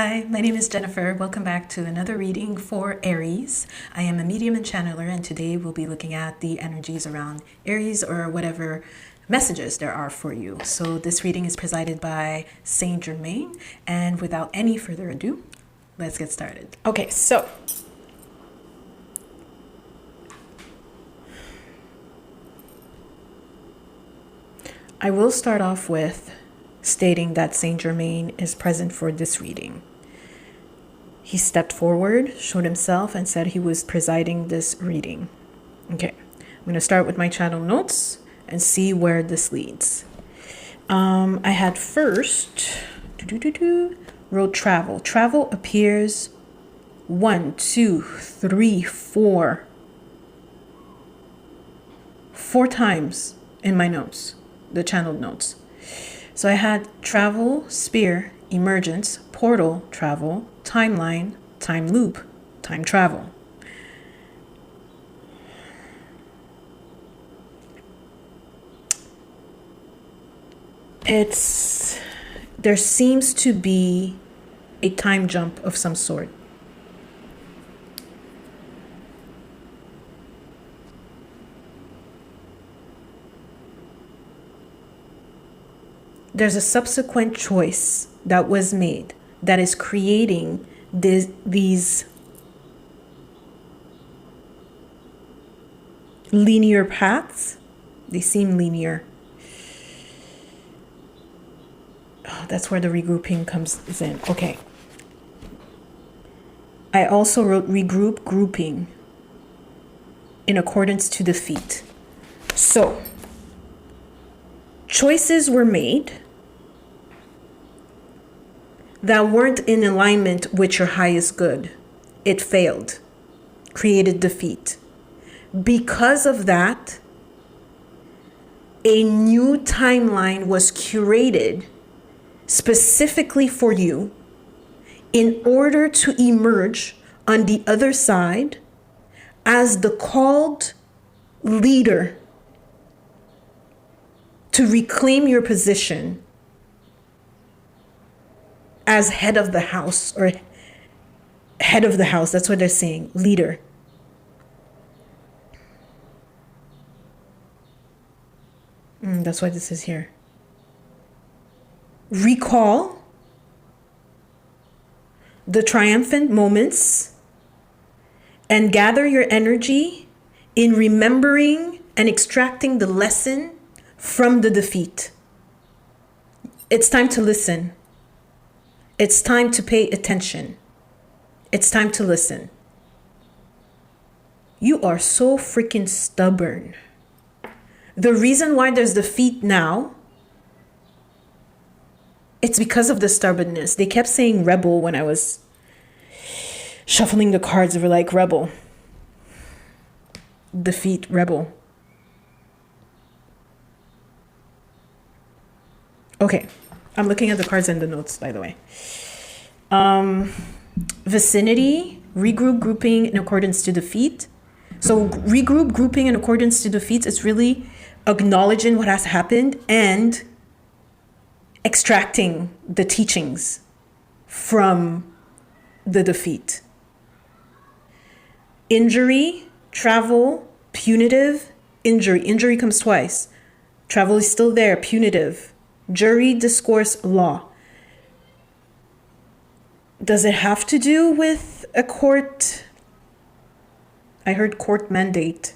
Hi, my name is Jennifer. Welcome back to another reading for Aries. I am a medium and channeler, and today we'll be looking at the energies around Aries or whatever messages there are for you. So this reading is presided by Saint Germain, and without any further ado, let's get started. Okay, so I will start off with stating that Saint Germain is present for this reading. He stepped forward, showed himself, and said he was presiding this reading. Okay, I'm going to start with my channel notes and see where this leads. I had first wrote travel. Travel appears 4 times in my notes, the channeled notes. So I had travel, spear, emergence, portal, travel, timeline, time loop, time travel. There seems to be a time jump of some sort. There's a subsequent choice that was made that is creating these linear paths. They seem linear. Oh, that's where the regrouping comes in. Okay. I also wrote regroup, grouping in accordance to defeat. So, choices were made that weren't in alignment with your highest good. It failed, created defeat. Because of that, a new timeline was curated specifically for you in order to emerge on the other side as the called leader to reclaim your position as head of the house, or head of the house. That's what they're saying, leader. That's why this is here. Recall the triumphant moments and gather your energy in remembering and extracting the lesson from the defeat. It's time to listen. It's time to pay attention. It's time to listen. You are so freaking stubborn. The reason why there's defeat now, it's because of the stubbornness. They kept saying rebel when I was shuffling the cards. They were like, rebel. Defeat, rebel. Okay, I'm looking at the cards and the notes, by the way. Vicinity, regroup, grouping in accordance to defeat. So regroup, grouping in accordance to defeat, it's really acknowledging what has happened and extracting the teachings from the defeat. Injury, travel, punitive, injury. Injury comes twice. Travel is still there, punitive. Jury, discourse, law. Does it have to do with a court? I heard court mandate.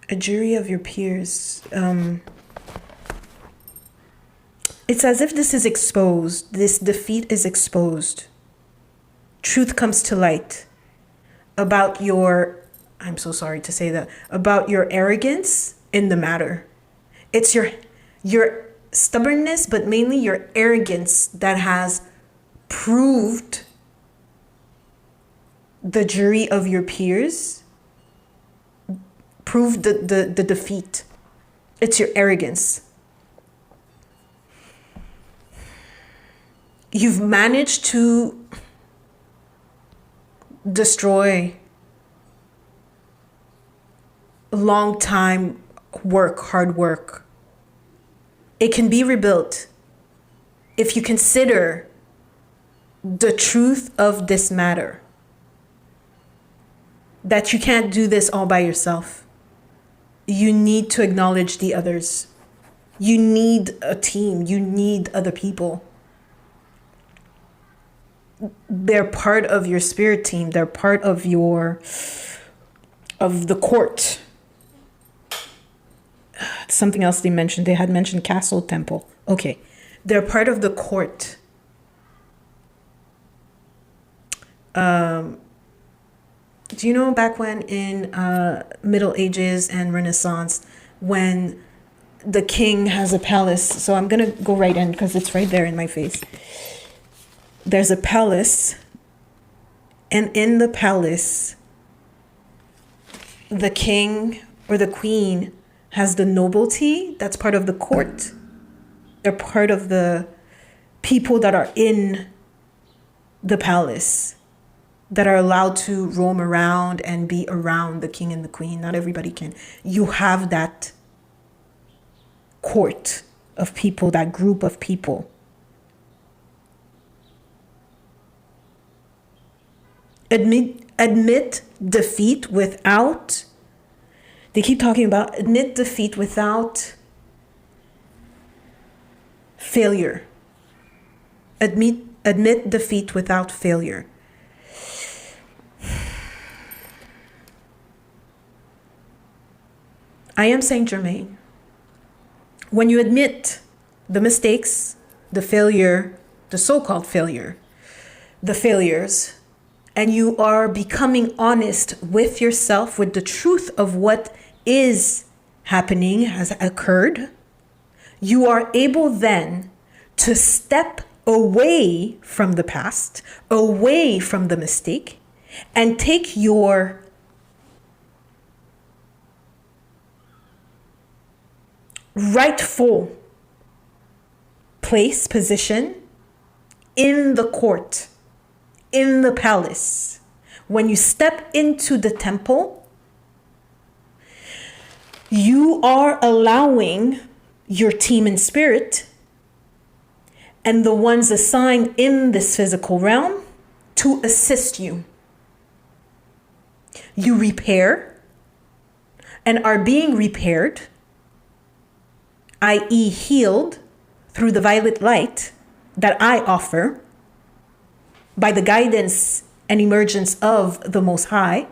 A jury of your peers. It's as if this is exposed. This defeat is exposed. Truth comes to light about your, I'm so sorry to say that, about your arrogance in the matter. It's your stubbornness, but mainly your arrogance that has proved the jury of your peers, proved the defeat. It's your arrogance. You've managed to destroy long time work, hard work. It can be rebuilt if you consider the truth of this matter, that you can't do this all by yourself. You need to acknowledge the others. You need a team. You need other people. They're part of your spirit team. They're part of the court. Something else they mentioned. They had mentioned castle, temple. Okay. They're part of the court. Do you know back when in Middle Ages and Renaissance, when the king has a palace? So I'm going to go right in because it's right there in my face. There's a palace, and in the palace, the king or the queen has the nobility that's part of the court. They're part of the people that are in the palace, that are allowed to roam around and be around the king and the queen. Not everybody can. You have that court of people, that group of people. Admit defeat without, they keep talking about admit defeat without failure. Admit defeat without failure. I am Saint Germain. When you admit the mistakes, the failure, the so-called failure, the failures, and you are becoming honest with yourself, with the truth of what is happening, has occurred, you are able then to step away from the past, away from the mistake, and take your rightful place, position in the court, in the palace. When you step into the temple, you are allowing your team in spirit and the ones assigned in this physical realm to assist you. You repair and are being repaired, i.e. healed, through the violet light that I offer by the guidance and emergence of the Most High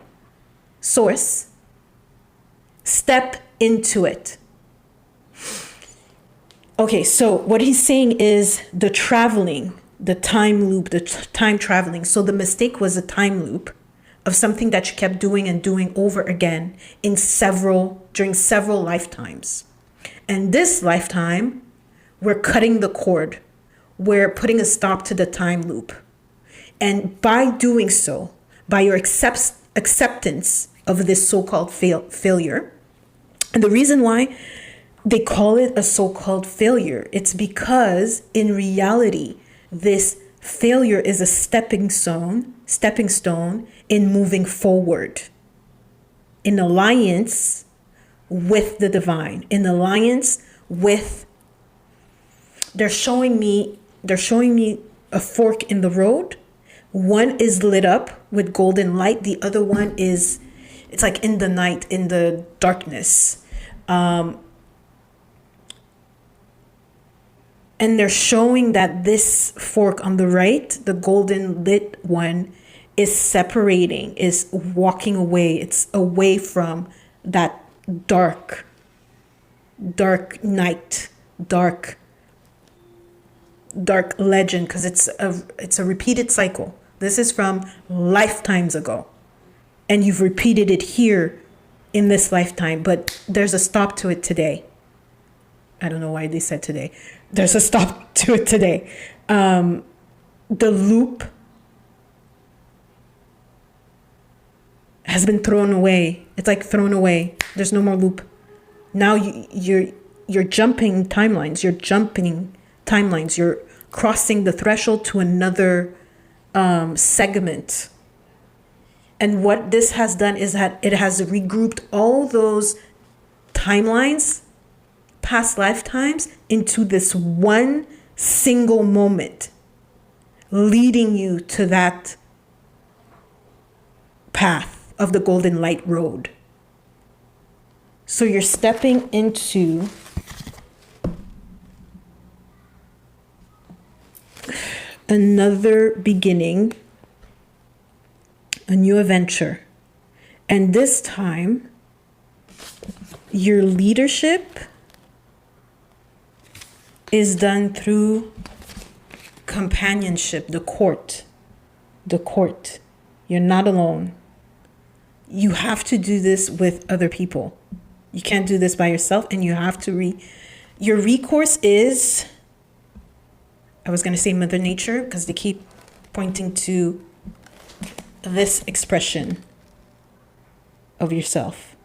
Source. Step into it. Okay, so what he's saying is the traveling, the time loop, the time traveling. So the mistake was a time loop of something that you kept doing and doing over again during several lifetimes. And this lifetime, we're cutting the cord. We're putting a stop to the time loop. And by doing so, by your acceptance of this so-called failure, and the reason why they call it a so-called failure, it's because in reality, this failure is a stepping stone in moving forward, in alliance with the divine, in alliance with, they're showing me a fork in the road. One is lit up with golden light. The other one it's like in the night, in the darkness. And they're showing that this fork on the right, the golden lit one, is separating, is walking away. It's away from that dark night, dark legend, because it's a repeated cycle. This is from lifetimes ago, and you've repeated it here in this lifetime, but there's a stop to it today. I don't know why they said today. There's a stop to it today. The loop has been thrown away. It's like thrown away. There's no more loop. Now you're jumping timelines. You're crossing the threshold to another segment. And what this has done is that it has regrouped all those timelines, past lifetimes, into this one single moment, leading you to that path of the golden light road. So you're stepping into another beginning, a new adventure. And this time, your leadership is done through companionship, the court. The court. You're not alone. You have to do this with other people. You can't do this by yourself, and you have to your recourse is, I was going to say Mother Nature, because they keep pointing to this expression of yourself.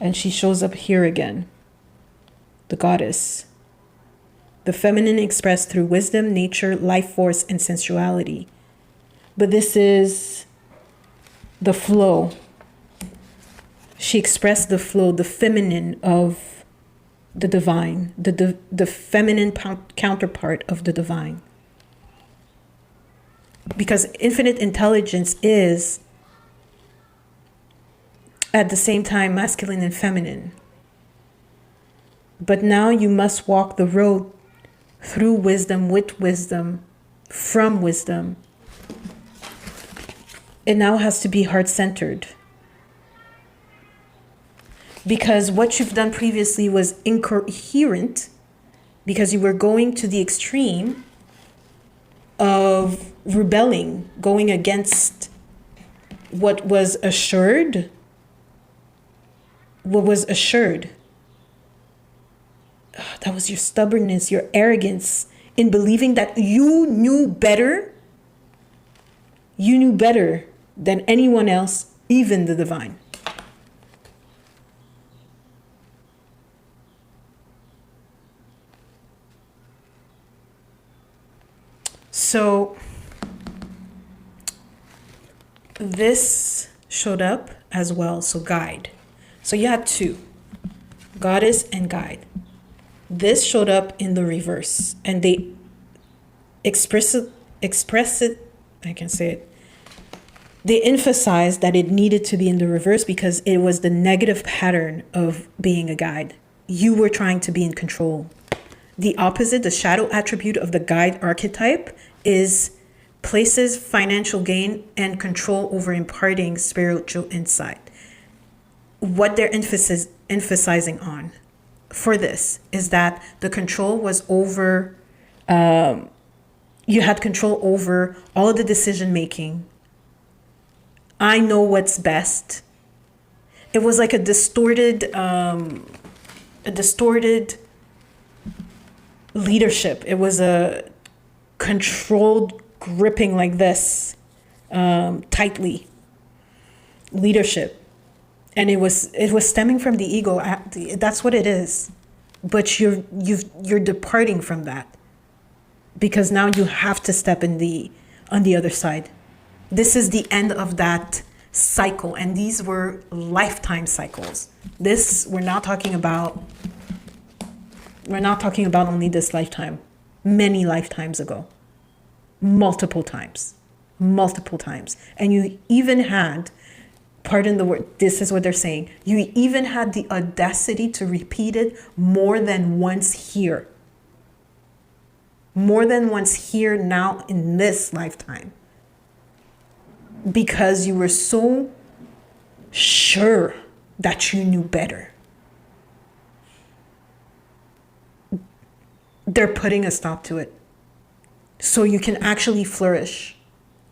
And she shows up here again, the goddess. The feminine expressed through wisdom, nature, life force, and sensuality. But this is the flow. She expressed the flow, the feminine of the divine, the feminine counterpart of the divine. Because infinite intelligence is at the same time masculine and feminine. But now you must walk the road through wisdom, with wisdom, from wisdom. It now has to be heart-centered. Because what you've done previously was incoherent, because you were going to the extreme of rebelling, going against what was assured. What was assured. That was your stubbornness, your arrogance in believing that you knew better. You knew better than anyone else, even the divine. So this showed up as well. So guide. So you had two, goddess and guide. This showed up in the reverse, and they express it. I can say it. They emphasized that it needed to be in the reverse because it was the negative pattern of being a guide. You were trying to be in control. The opposite, the shadow attribute of the guide archetype, is places financial gain and control over imparting spiritual insight. What they're emphasizing on for this is that the control was over, you had control over all of the decision making. I know what's best. It was like a distorted leadership. It was a controlled gripping like this, tightly leadership. And it was stemming from the ego. That's what it is. But you're departing from that, because now you have to step on the other side. This is the end of that cycle, and these were lifetime cycles. We're not talking about only this lifetime. Many lifetimes ago, multiple times, and you even had, pardon the word, this is what they're saying, you even had the audacity to repeat it more than once here. More than once here now in this lifetime. Because you were so sure that you knew better. They're putting a stop to it. So you can actually flourish.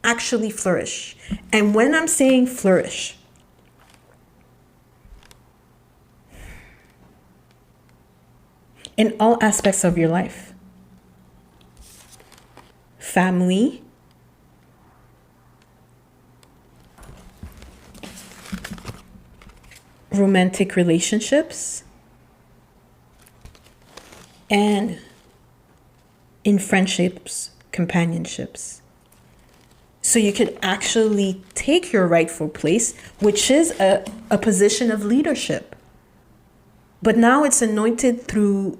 Actually flourish. And when I'm saying flourish, in all aspects of your life, family, romantic relationships, and in friendships, companionships. so you could actually take your rightful place, which is a position of leadership. But now it's anointed through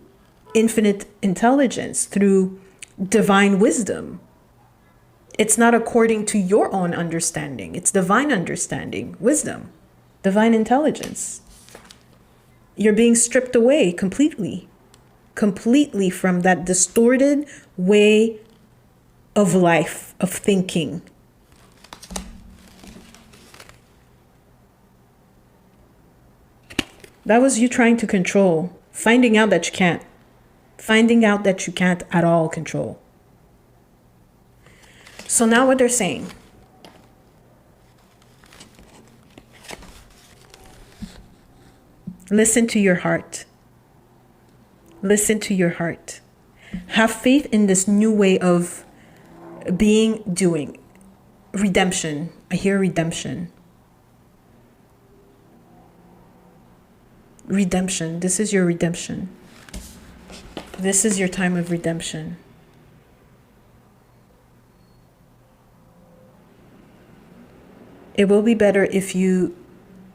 infinite intelligence, through divine wisdom. It's not according to your own understanding. It's divine understanding, wisdom, divine intelligence. You're being stripped away completely from that distorted way of life, of thinking. That was you trying to control, finding out that you can't. Finding out that you can't at all control. So now what they're saying. Listen to your heart. Listen to your heart. Have faith in this new way of being, doing. Redemption. I hear redemption. Redemption. This is your redemption. This is your time of redemption. It will be better if you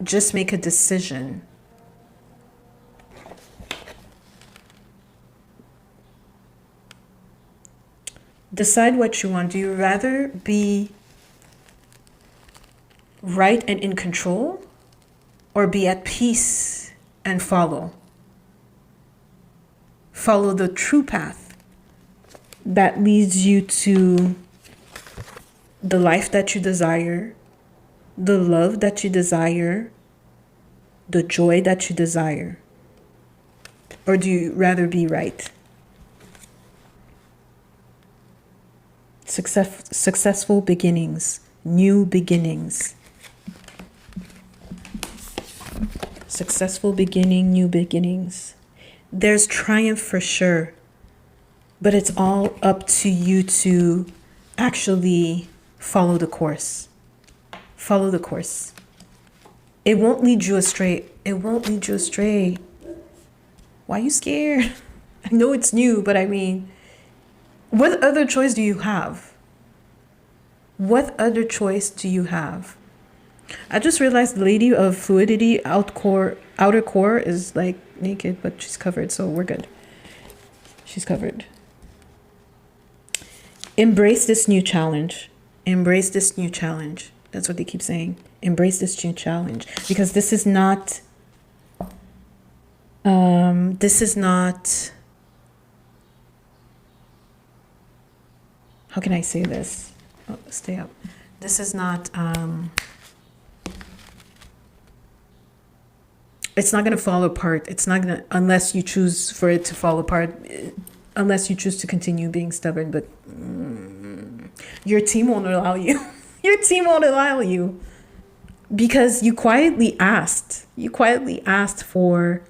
just make a decision. Decide what you want. Do you rather be right and in control, or be at peace and follow? Follow the true path that leads you to the life that you desire, the love that you desire, the joy that you desire? Or do you rather be right? Successful beginnings, new beginnings. Successful beginning, new beginnings. There's triumph for sure, but it's all up to you to actually follow the course. Follow the course. It won't lead you astray. It won't lead you astray. Why are you scared? I know it's new, but I mean, what other choice do you have? What other choice do you have? I just realized the lady of fluidity outer core is like naked, but she's covered, so we're good. She's covered. Embrace this new challenge. Embrace this new challenge. That's what they keep saying. Embrace this new challenge. Because this is not... How can I say this? Oh, stay up. This is not... it's not going to fall apart. It's not going to... Unless you choose for it to fall apart. Unless you choose to continue being stubborn. But your team won't allow you. Your team won't allow you. Because you quietly asked. You quietly asked for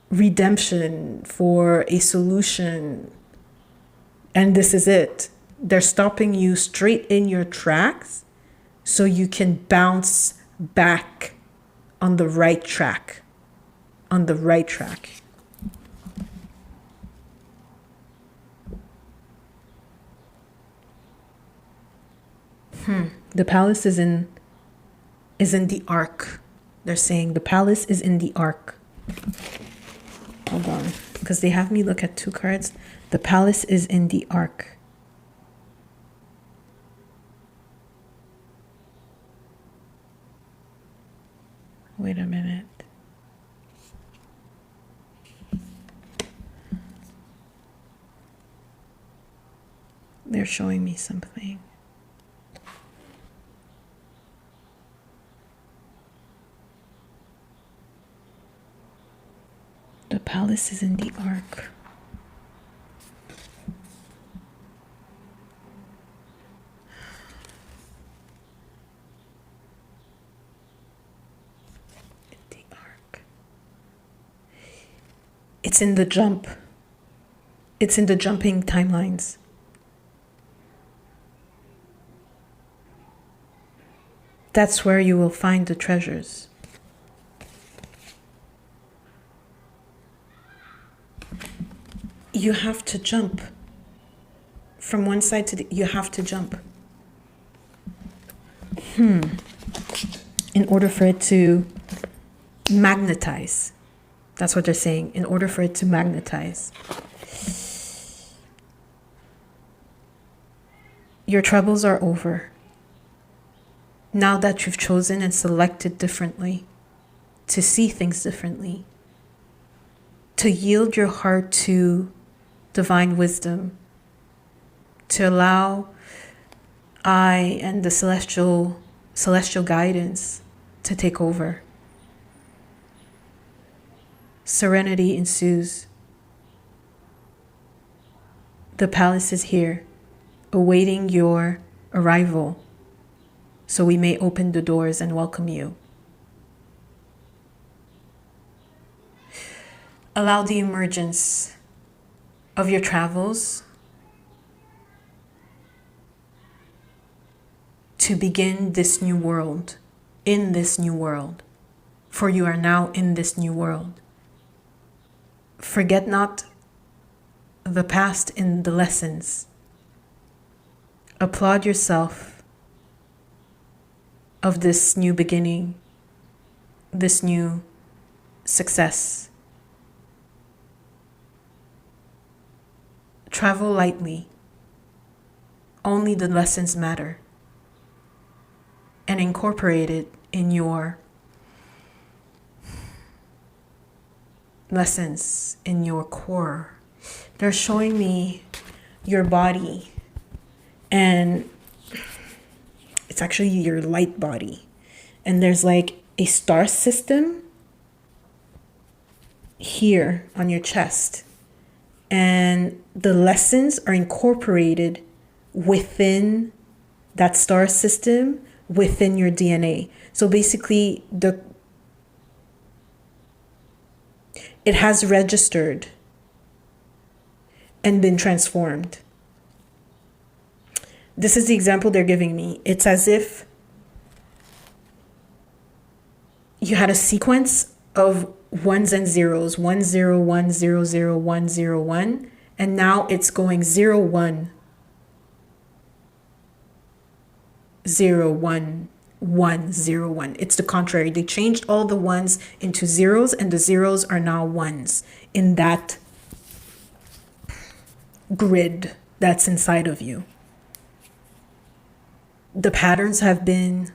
redemption, for a solution. And this is it. They're stopping you straight in your tracks so you can bounce back on the right track. On the right track. The palace is in the ark. They're saying the palace is in the ark. Hold on, because they have me look at two cards. The palace is in the ark. Wait a minute. They're showing me something. The palace is in the ark. The ark. It's in the jump. It's in the jumping timelines. That's where you will find the treasures. You have to jump from one side to the... You have to jump. In order for it to magnetize. That's what they're saying. In order for it to magnetize. Your troubles are over. Now that you've chosen and selected differently, to see things differently, to yield your heart to divine wisdom, to allow I and the celestial guidance to take over. Serenity ensues. The palace is here, awaiting your arrival, so we may open the doors and welcome you. Allow the emergence of your travels to begin this new world, in this new world, for you are now in this new world. Forget not the past in the lessons. Applaud yourself of this new beginning, this new success. Travel lightly. Only the lessons matter. And incorporate it in your lessons, in your core. They're showing me your body, and it's actually your light body. And there's like a star system here on your chest. And the lessons are incorporated within that star system, within your DNA. So basically, it has registered and been transformed. This is the example they're giving me. It's as if you had a sequence of ones and zeros, 1 0 1 0 0 1 0 1, and now it's going 0 1 0 1 1 0 1. It's the contrary. They changed all the ones into zeros, and the zeros are now ones in that grid that's inside of you. The patterns have been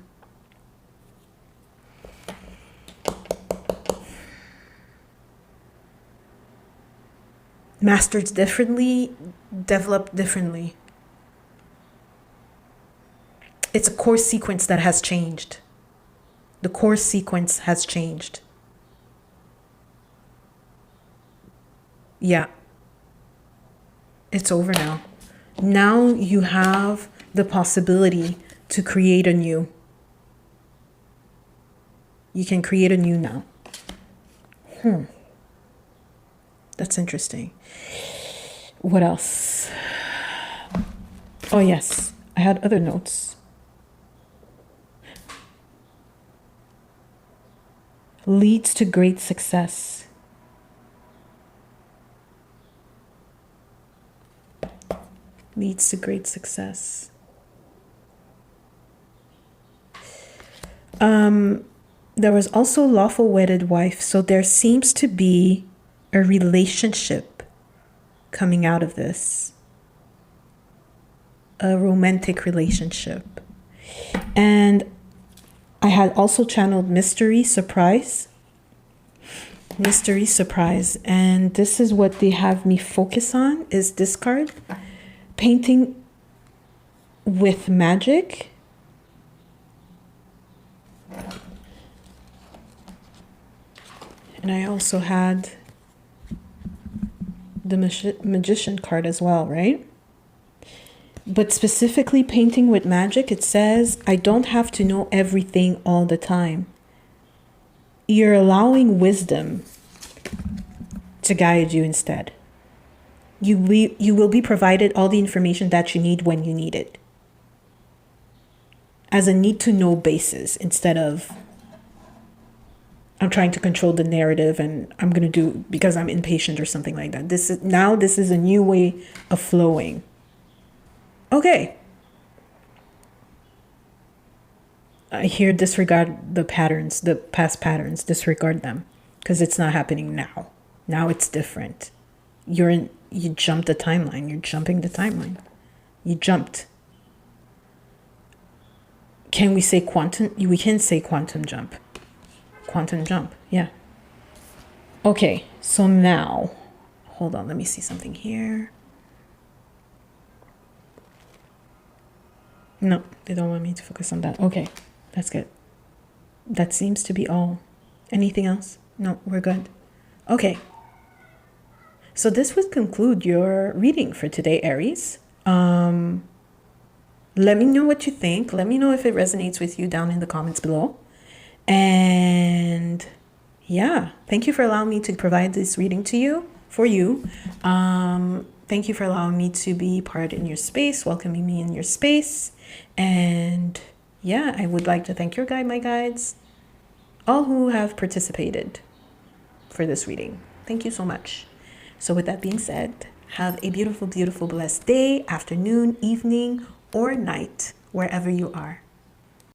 mastered differently, developed differently. It's a course sequence that has changed. The course sequence has changed. Yeah. It's over now. Now you have the possibility to create anew. You can create anew now. That's interesting. What else? Oh, yes. I had other notes. Leads to great success. Leads to great success. There was also lawful wedded wife. So there seems to be a relationship coming out of this. A romantic relationship. And I had also channeled mystery, surprise. Mystery, surprise. And this is what they have me focus on, is this card. Painting with magic. And I also had the magician card as well, right? But specifically painting with magic, it says, I don't have to know everything all the time. You're allowing wisdom to guide you instead. You will be provided all the information that you need when you need it. As a need-to-know basis, instead of I'm trying to control the narrative and I'm going to do because I'm impatient or something like that. This is a new way of flowing. Okay. Here, disregard the patterns, the past patterns, disregard them, because it's not happening now. Now it's different. You jumped the timeline. You're jumping the timeline. You jumped. Can we say quantum? We can say quantum jump. Quantum jump, yeah. Okay, so now, hold on, let me see something here. No, they don't want me to focus on that. Okay, that's good. That seems to be all. Anything else? No, we're good. Okay. So this would conclude your reading for today, Aries. Let me know what you think. Let me know if it resonates with you down in the comments below. And yeah, thank you for allowing me to provide this reading to you, for you. Thank you for allowing me to be part in your space, welcoming me in your space. And yeah, I would like to thank your guide, my guides, all who have participated for this reading. Thank you so much. So with that being said, have a beautiful, beautiful, blessed day, afternoon, evening, or night, wherever you are.